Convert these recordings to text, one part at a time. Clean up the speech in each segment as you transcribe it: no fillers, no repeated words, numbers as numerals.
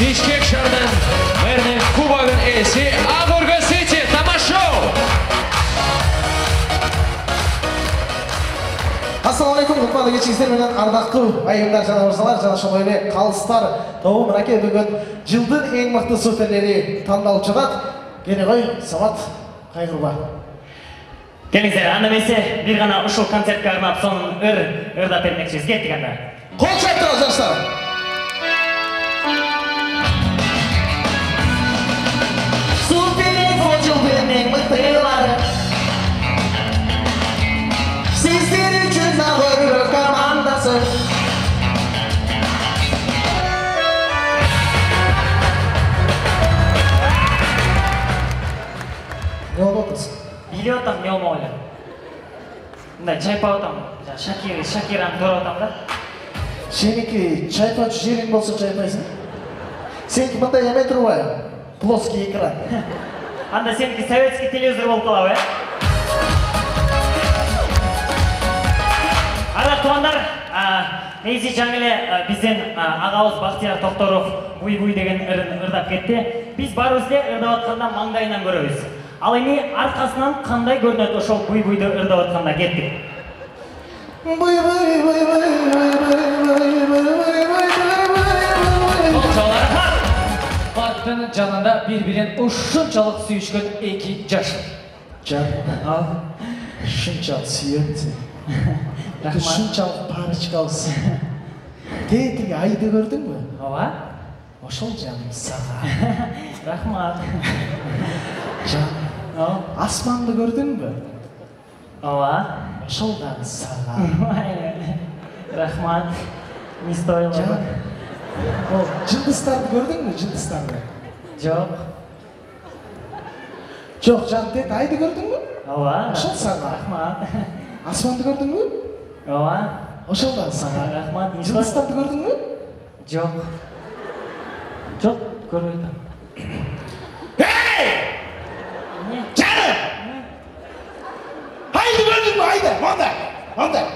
Бишкек шаарынын мэринин кубогун ээси Ак-Өргө Сити тамашоо. Ассаламу алейкум, кутмандуу кечиңиздер менен ардактуу айымдар жана мырзалар, жана ошондой эле калыстар тобу мынакей бүгүн жылдын эң мыкты сутерлери тандалып жатат. Кene кой, Самат, кайгырба. Келиңиздер, анда эмесе бир гана ушул концертке арнап сонун ырдап бермекчибиз. Кеттик анда. Кол чаптырыңыз жаштар. Суперлик жылдын эң мыктылары. Сиздер үчүн Ак-Өргө командасы. Не болуп атасың? Билип атам, не болмок эле. Мындай чайпап атам. Шакираны көрүп атам да. Сеники чайпачу жериң болсо чайпайсың. Сеники мындай эме турбайбы? Плоский экран. Анда сеники советский телевизор болуп калабы, Ара туугандар, негизи жаңы эле биздин агабыз Бактияр Токторов буй деген ырын ырдап кетти. Биз баарыбыз эле ырдап атканда маңдайынан көрөбүз. Ал эми аркасынан кандай көрүнөт ошол буйду ырдап атканда кеттик. Баттын жанында бири-бирин ушунчалык сүйүшкөн эки жаш. Жан, ал ушунчалык сүйөт. Ушунчалык парочкалысың. Тетиги айды көрдүңбү? Ооба. Ошол жаным сага. Рахмат. Жан, асманды көрдүңбү? Ооба. Ошол дагы сага. Рахмат. Не стоило. Жан, ол жылдыздарды көрдүңбү? Жылдыздарды? Жок. Жок, жан, тет айды көрдүңбү? Ооба. Ошол сага. Рахмат. Асманды көрдүңбү? Ооба. Ошол дагы сага. Рахмат. Жылдыздарды көрдүңбү? Жок. Жок, көрбөй атам. Эй! Жаным! Айды көрдүңбү? Айды, мондай.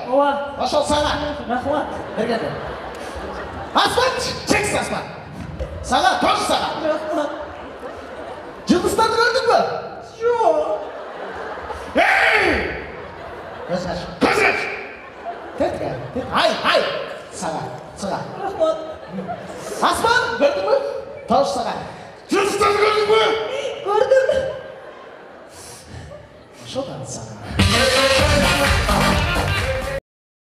Ооба. Ошол сага. Рахмат. Бергенде. Асман, чексиз асман. Сага, тоже сага. Рахмат. Жылдыздарды көрдүңбү? Жок. Эй! Көз ач. Тет. Ай. Сага. Рахмат. Асман, көрдүңбү? Тоже сага. Жылдыздарды көрдүңбү? Көрдүм. Ошол дагы сага.